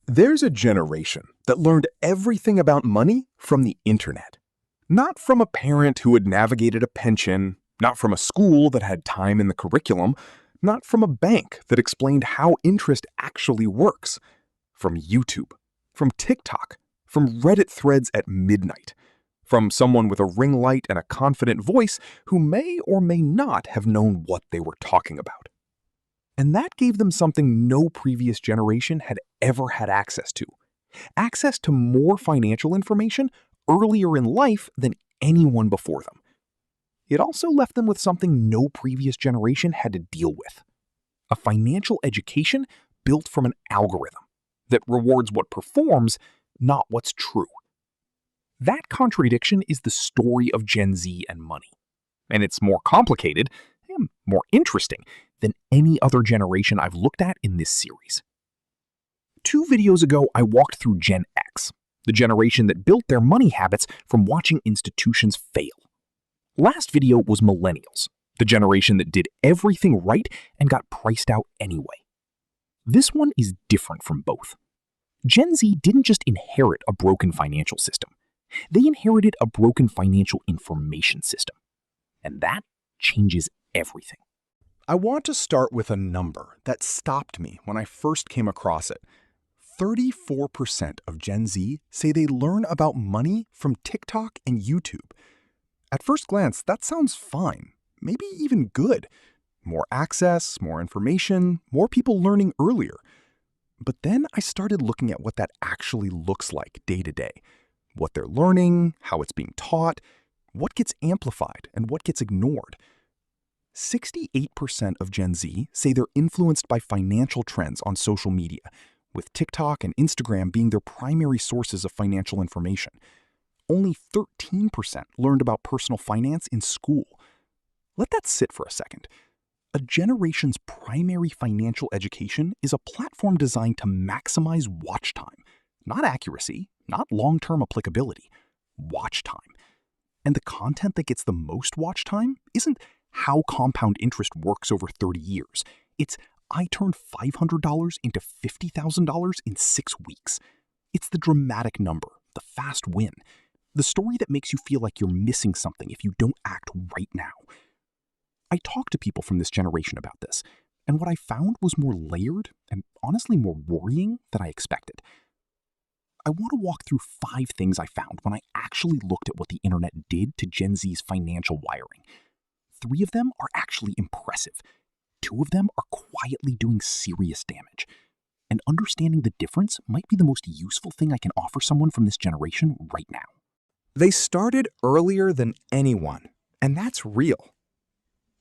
There's a generation that learned everything about money from the internet. Not from a parent who had navigated a pension, not from a school that had time in the curriculum, not from a bank that explained how interest actually works. From YouTube, from TikTok, from Reddit threads at midnight, from someone with a ring light and a confident voice who may or may not have known what they were talking about. And that gave them something no previous generation had ever had access to. Access to more financial information earlier in life than anyone before them. It also left them with something no previous generation had to deal with. A financial education built from an algorithm that rewards what performs, not what's true. That contradiction is the story of Gen Z and money. And it's more complicated and more interesting than any other generation I've looked at in this series. 2 videos ago, I walked through Gen X, the generation that built their money habits from watching institutions fail. Last video was Millennials, the generation that did everything right and got priced out anyway. This one is different from both. Gen Z didn't just inherit a broken financial system. They inherited a broken financial information system. And that changes everything. I want to start with a number that stopped me when I first came across it. 34% of Gen Z say they learn about money from TikTok and YouTube. At first glance, that sounds fine, maybe even good. More access, more information, more people learning earlier. But then I started looking at what that actually looks like day to day. What they're learning, how it's being taught, what gets amplified, and what gets ignored. 68% of Gen Z say they're influenced by financial trends on social media, with TikTok and Instagram being their primary sources of financial information. Only 13% learned about personal finance in school. Let that sit for a second. A generation's primary financial education is a platform designed to maximize watch time, not accuracy, not long-term applicability, watch time. And the content that gets the most watch time isn't how compound interest works over 30 years. It's, I turned $500 into $50,000 in 6 weeks. It's the dramatic number, the fast win, the story that makes you feel like you're missing something if you don't act right now. I talked to people from this generation about this, and what I found was more layered and honestly more worrying than I expected. I want to walk through 5 things I found when I actually looked at what the internet did to Gen Z's financial wiring. 3 of them are actually impressive. 2 of them are quietly doing serious damage. And understanding the difference might be the most useful thing I can offer someone from this generation right now. They started earlier than anyone, and that's real.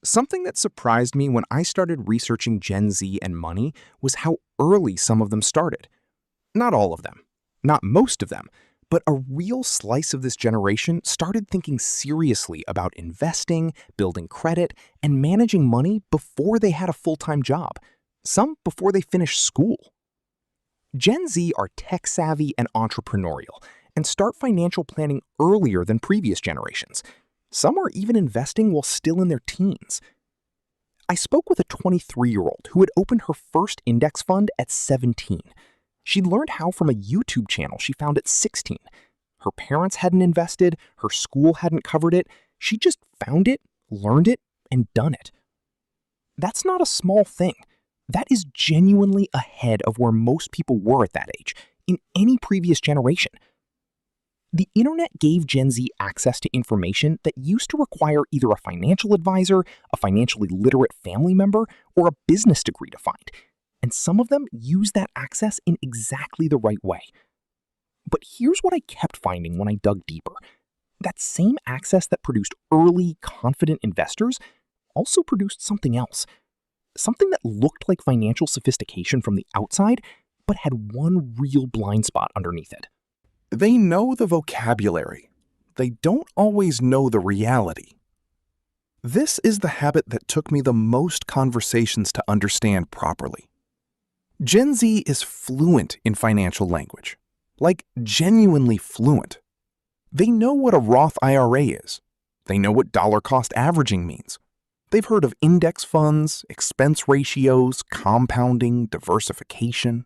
Something that surprised me when I started researching Gen Z and money was how early some of them started. Not all of them, not most of them, but a real slice of this generation started thinking seriously about investing, building credit, and managing money before they had a full-time job, some before they finished school. Gen Z are tech-savvy and entrepreneurial, and start financial planning earlier than previous generations. Some are even investing while still in their teens. I spoke with a 23-year-old who had opened her first index fund at 17. She'd learned how from a YouTube channel she found at 16. Her parents hadn't invested, her school hadn't covered it. She just found it, learned it, and done it. That's not a small thing. That is genuinely ahead of where most people were at that age, in any previous generation. The internet gave Gen Z access to information that used to require either a financial advisor, a financially literate family member, or a business degree to find. And some of them use that access in exactly the right way. But here's what I kept finding when I dug deeper. That same access that produced early, confident investors also produced something else. Something that looked like financial sophistication from the outside, but had one real blind spot underneath it. They know the vocabulary. They don't always know the reality. This is the habit that took me the most conversations to understand properly. Gen Z is fluent in financial language, like genuinely fluent. They know what a Roth IRA is. They know what dollar cost averaging means. They've heard of index funds, expense ratios, compounding, diversification.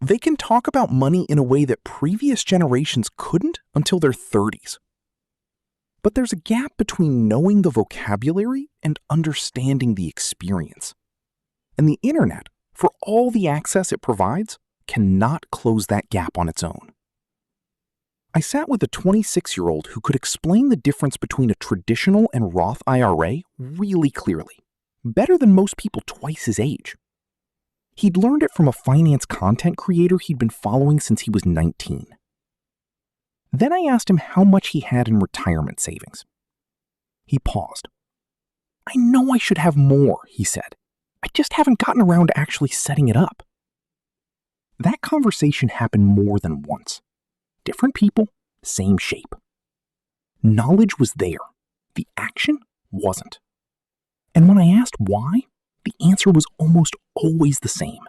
They can talk about money in a way that previous generations couldn't until their 30s. But there's a gap between knowing the vocabulary and understanding the experience. And the internet, for all the access it provides, cannot close that gap on its own. I sat with a 26-year-old who could explain the difference between a traditional and Roth IRA really clearly, better than most people twice his age. He'd learned it from a finance content creator he'd been following since he was 19. Then I asked him how much he had in retirement savings. He paused. "I know I should have more," he said. "I just haven't gotten around to actually setting it up." That conversation happened more than once. Different people, same shape. Knowledge was there. The action wasn't. And when I asked why, the answer was almost always the same.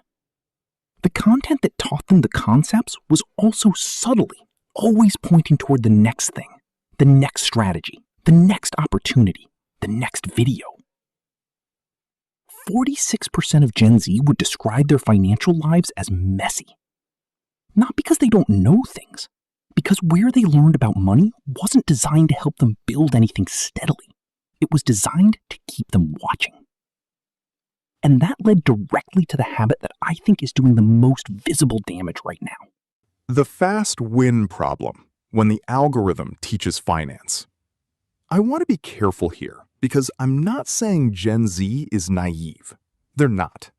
The content that taught them the concepts was also subtly always pointing toward the next thing, the next strategy, the next opportunity, the next video. 46% of Gen Z would describe their financial lives as messy. Not because they don't know things, because where they learned about money wasn't designed to help them build anything steadily. It was designed to keep them watching. And that led directly to the habit that I think is doing the most visible damage right now. The fast win problem when the algorithm teaches finance. I want to be careful here because I'm not saying Gen Z is naive. They're not.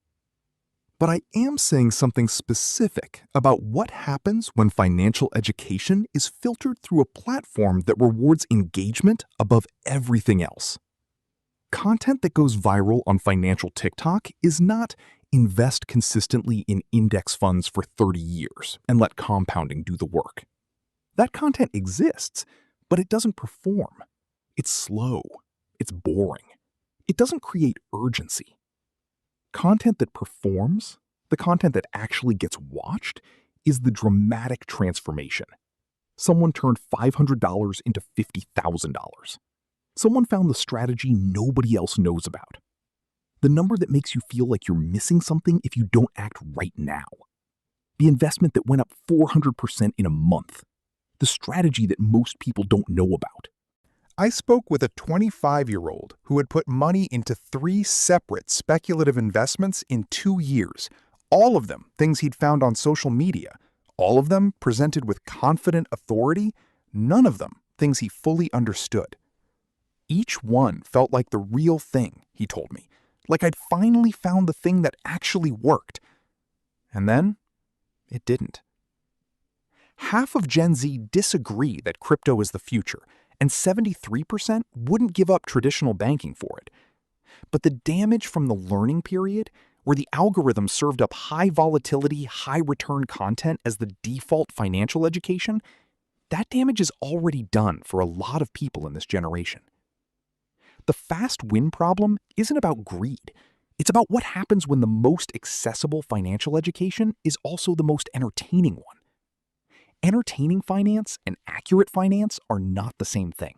But I am saying something specific about what happens when financial education is filtered through a platform that rewards engagement above everything else. Content that goes viral on financial TikTok is not invest consistently in index funds for 30 years and let compounding do the work. That content exists, but it doesn't perform. It's slow. It's boring. It doesn't create urgency. Content that performs, the content that actually gets watched, is the dramatic transformation. Someone turned $500 into $50,000. Someone found the strategy nobody else knows about. The number that makes you feel like you're missing something if you don't act right now. The investment that went up 400% in a month. The strategy that most people don't know about. I spoke with a 25-year-old who had put money into 3 separate speculative investments in 2 years, all of them things he'd found on social media, all of them presented with confident authority, none of them things he fully understood. Each one felt like the real thing, he told me, like I'd finally found the thing that actually worked. And then, it didn't. Half of Gen Z disagree that crypto is the future, and 73% wouldn't give up traditional banking for it. But the damage from the learning period, where the algorithm served up high volatility, high return content as the default financial education, that damage is already done for a lot of people in this generation. The fast win problem isn't about greed. It's about what happens when the most accessible financial education is also the most entertaining one. Entertaining finance and accurate finance are not the same thing.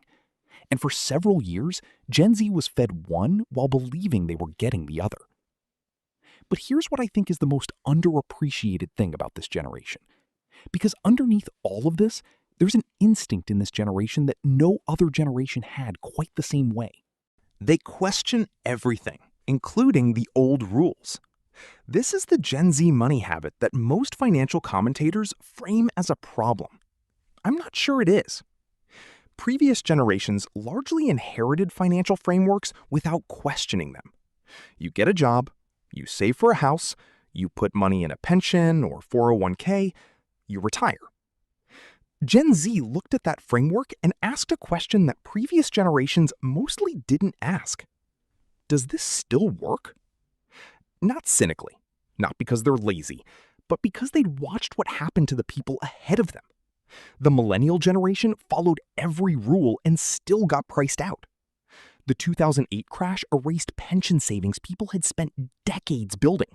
And for several years, Gen Z was fed one while believing they were getting the other. But here's what I think is the most underappreciated thing about this generation. Because underneath all of this, there's an instinct in this generation that no other generation had quite the same way. They question everything, including the old rules. This is the Gen Z money habit that most financial commentators frame as a problem. I'm not sure it is. Previous generations largely inherited financial frameworks without questioning them. You get a job, you save for a house, you put money in a pension or 401k, you retire. Gen Z looked at that framework and asked a question that previous generations mostly didn't ask. Does this still work? Not cynically, not because they're lazy, but because they'd watched what happened to the people ahead of them. The millennial generation followed every rule and still got priced out. The 2008 crash erased pension savings people had spent decades building.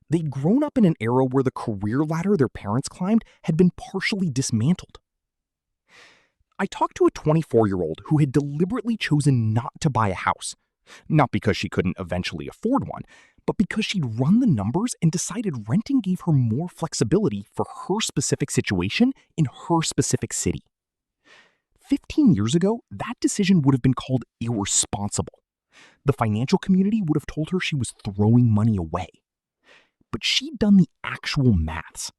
They'd grown up in an era where the career ladder their parents climbed had been partially dismantled. I talked to a 24-year-old who had deliberately chosen not to buy a house, not because she couldn't eventually afford one, but because she'd run the numbers and decided renting gave her more flexibility for her specific situation in her specific city. 15 years ago, that decision would have been called irresponsible. The financial community would have told her she was throwing money away. But she'd done the actual maths.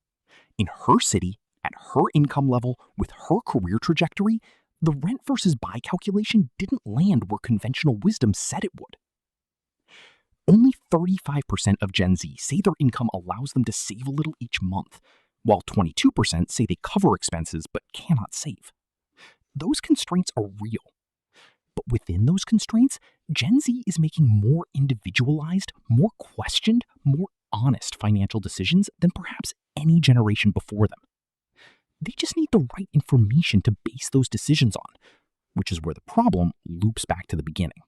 In her city, at her income level, with her career trajectory, the rent versus buy calculation didn't land where conventional wisdom said it would. Only 35% of Gen Z say their income allows them to save a little each month, while 22% say they cover expenses but cannot save. Those constraints are real. But within those constraints, Gen Z is making more individualized, more questioned, more honest financial decisions than perhaps any generation before them. They just need the right information to base those decisions on, which is where the problem loops back to the beginning.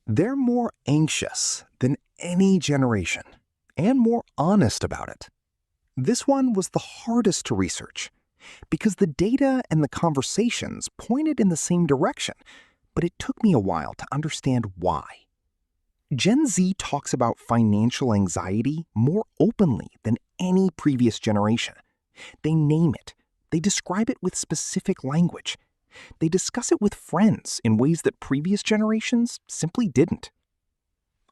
They're more anxious than any generation and more honest about it. This one was the hardest to research because the data and the conversations pointed in the same direction, but it took me a while to understand why. Gen Z talks about financial anxiety more openly than any previous generation. They name it. They describe it with specific language. They discuss it with friends in ways that previous generations simply didn't.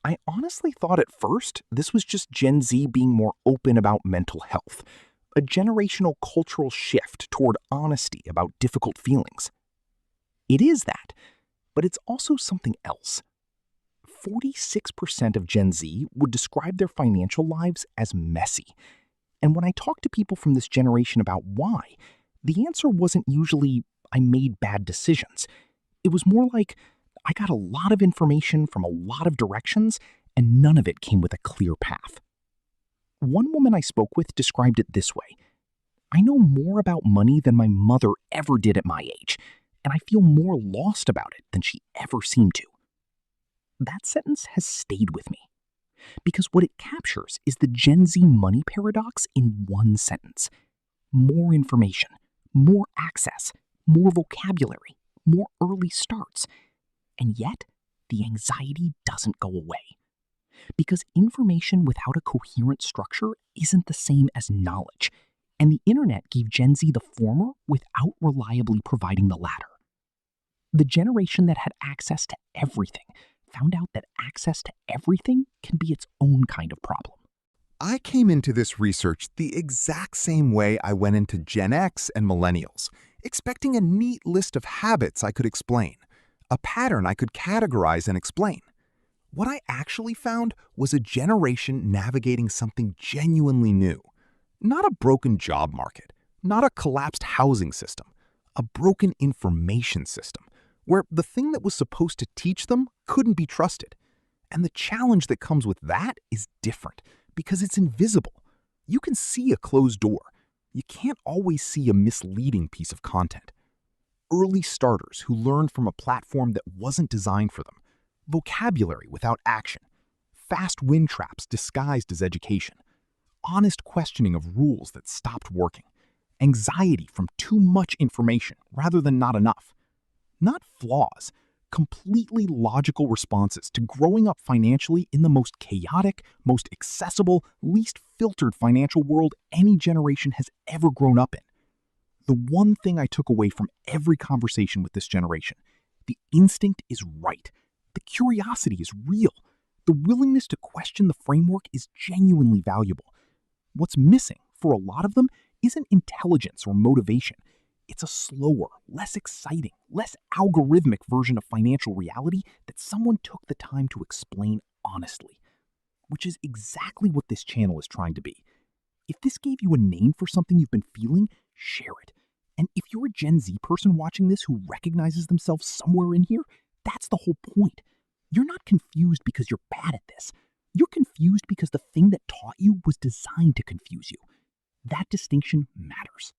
I honestly thought at first this was just Gen Z being more open about mental health, a generational cultural shift toward honesty about difficult feelings. It is that, but it's also something else. 46% of Gen Z would describe their financial lives as messy. And when I talk to people from this generation about why, the answer wasn't usually, I made bad decisions. It was more like, I got a lot of information from a lot of directions, and none of it came with a clear path. One woman I spoke with described it this way: I know more about money than my mother ever did at my age, and I feel more lost about it than she ever seemed to. That sentence has stayed with me, because what it captures is the Gen Z money paradox in one sentence. More information, more access, more vocabulary, more early starts. And yet, the anxiety doesn't go away. Because information without a coherent structure isn't the same as knowledge, and the internet gave Gen Z the former without reliably providing the latter. The generation that had access to everything found out that access to everything can be its own kind of problem. I came into this research the exact same way I went into Gen X and Millennials, expecting a neat list of habits I could explain, a pattern I could categorize and explain. What I actually found was a generation navigating something genuinely new. Not a broken job market, not a collapsed housing system, a broken information system, where the thing that was supposed to teach them couldn't be trusted. And the challenge that comes with that is different, because it's invisible. You can see a closed door. You can't always see a misleading piece of content. Early starters who learned from a platform that wasn't designed for them, vocabulary without action, fast win traps disguised as education, honest questioning of rules that stopped working, anxiety from too much information rather than not enough. Not flaws, completely logical responses to growing up financially in the most chaotic, most accessible, least filtered financial world any generation has ever grown up in. The one thing I took away from every conversation with this generation: the instinct is right. The curiosity is real. The willingness to question the framework is genuinely valuable. What's missing, for a lot of them, isn't intelligence or motivation. It's a slower, less exciting, less algorithmic version of financial reality that someone took the time to explain honestly, which is exactly what this channel is trying to be. If this gave you a name for something you've been feeling, share it. And if you're a Gen Z person watching this who recognizes themselves somewhere in here, that's the whole point. You're not confused because you're bad at this. You're confused because the thing that taught you was designed to confuse you. That distinction matters.